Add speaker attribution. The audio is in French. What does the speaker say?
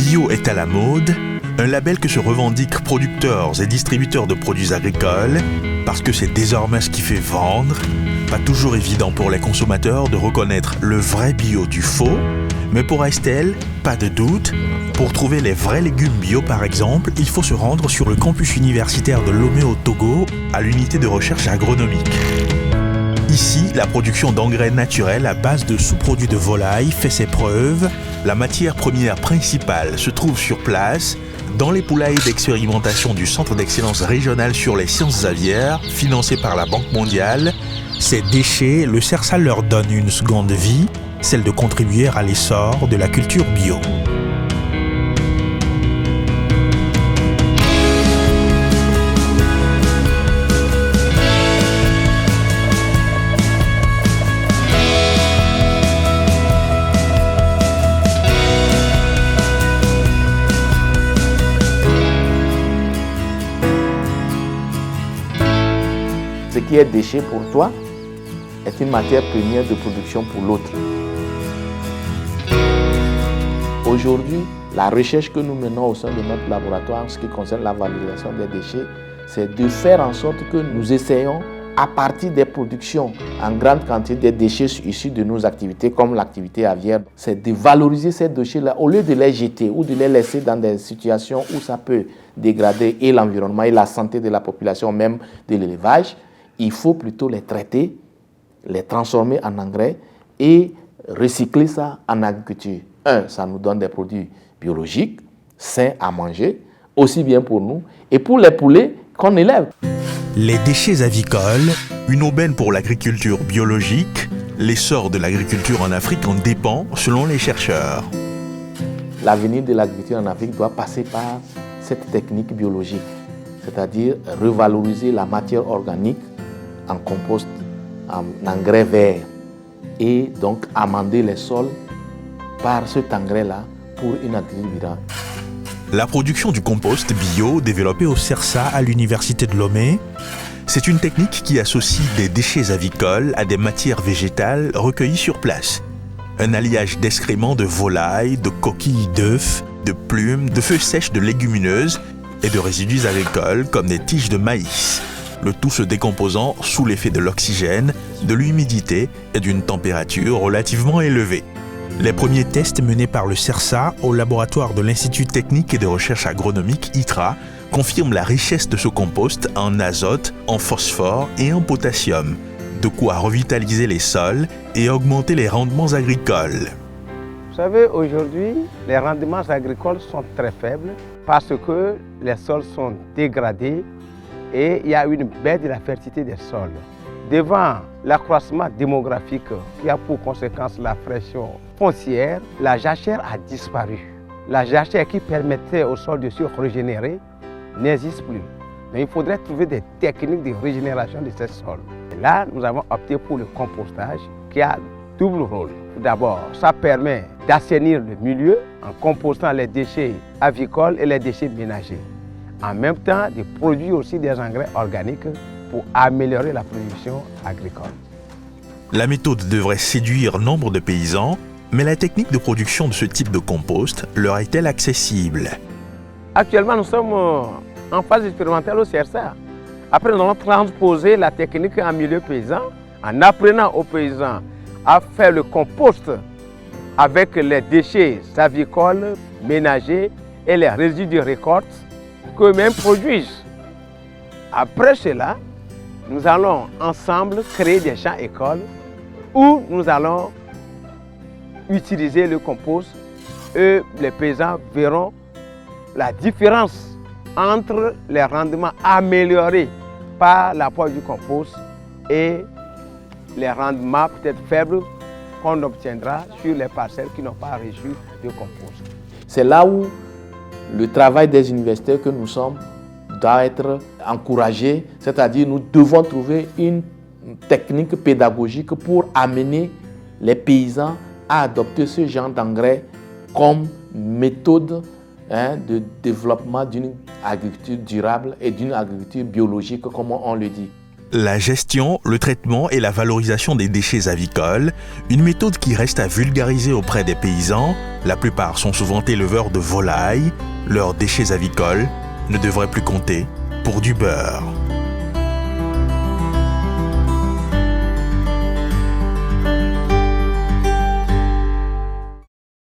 Speaker 1: bio est à la mode, un label que se revendiquent producteurs et distributeurs de produits agricoles, parce que c'est désormais ce qui fait vendre. Pas toujours évident pour les consommateurs de reconnaître le vrai bio du faux, mais pour Estelle, pas de doute, pour trouver les vrais légumes bio par exemple, il faut se rendre sur le campus universitaire de Lomé au Togo, à l'unité de recherche agronomique. Ici, la production d'engrais naturels à base de sous-produits de volaille fait ses preuves. La matière première principale se trouve sur place, dans les poulailles d'expérimentation du Centre d'excellence régional sur les sciences aviaires, financé par la Banque mondiale. Ces déchets, le CERSA leur donne une seconde vie, celle de contribuer à l'essor de la culture bio.
Speaker 2: Ce qui est déchet pour toi est une matière première de production pour l'autre. Aujourd'hui, la recherche que nous menons au sein de notre laboratoire en ce qui concerne la valorisation des déchets, c'est de faire en sorte que nous essayons, à partir des productions en grande quantité des déchets issus de nos activités, comme l'activité aviaire, c'est de valoriser ces déchets-là au lieu de les jeter ou de les laisser dans des situations où ça peut dégrader et l'environnement et la santé de la population, même de l'élevage. Il faut plutôt les traiter, les transformer en engrais et recycler ça en agriculture. Ça nous donne des produits biologiques, sains à manger, aussi bien pour nous et pour les poulets qu'on élève.
Speaker 1: Les déchets avicoles, une aubaine pour l'agriculture biologique, l'essor de l'agriculture en Afrique en dépend selon les chercheurs.
Speaker 2: L'avenir de l'agriculture en Afrique doit passer par cette technique biologique, c'est-à-dire revaloriser la matière organique en compost, en engrais vert et donc amender les sols par cet engrais-là pour une agriculture durable.
Speaker 1: La production du compost bio développé au CERSA à l'université de Lomé, c'est une technique qui associe des déchets avicoles à des matières végétales recueillies sur place. Un alliage d'excréments de volailles, de coquilles d'œufs, de plumes, de feuilles sèches de légumineuses et de résidus agricoles comme des tiges de maïs. Le tout se décomposant sous l'effet de l'oxygène, de l'humidité et d'une température relativement élevée. Les premiers tests menés par le CERSA au laboratoire de l'Institut technique et de recherche agronomique ITRA confirment la richesse de ce compost en azote, en phosphore et en potassium, de quoi revitaliser les sols et augmenter les rendements agricoles.
Speaker 3: Vous savez, aujourd'hui, les rendements agricoles sont très faibles parce que les sols sont dégradés et il y a une baisse de la fertilité des sols. Devant l'accroissement démographique qui a pour conséquence la pression foncière, la jachère a disparu. La jachère qui permettait au sol de se régénérer n'existe plus. Mais il faudrait trouver des techniques de régénération de ces sols. Et là, nous avons opté pour le compostage qui a double rôle. D'abord, ça permet d'assainir le milieu en compostant les déchets avicoles et les déchets ménagers. En même temps, de produire aussi des engrais organiques pour améliorer la production agricole.
Speaker 1: La méthode devrait séduire nombre de paysans, mais la technique de production de ce type de compost leur est-elle accessible?
Speaker 3: Actuellement, nous sommes en phase expérimentale au CERSA. Après, nous allons transposer la technique en milieu paysan en apprenant aux paysans à faire le compost avec les déchets avicoles, ménagers et les résidus de récolte qu'eux-mêmes produisent. Après cela, nous allons ensemble créer des champs-écoles où nous allons utiliser le compost et les paysans verront la différence entre les rendements améliorés par l'apport du compost et les rendements peut-être faibles qu'on obtiendra sur les parcelles qui n'ont pas reçu de compost.
Speaker 2: C'est là où le travail des universitaires que nous sommes doit être encouragé, c'est-à-dire nous devons trouver une technique pédagogique pour amener les paysans à adopter ce genre d'engrais comme méthode de développement d'une agriculture durable et d'une agriculture biologique, comme on le dit.
Speaker 1: La gestion, le traitement et la valorisation des déchets avicoles, une méthode qui reste à vulgariser auprès des paysans, la plupart sont souvent éleveurs de volailles, leurs déchets avicoles ne devraient plus compter pour du beurre.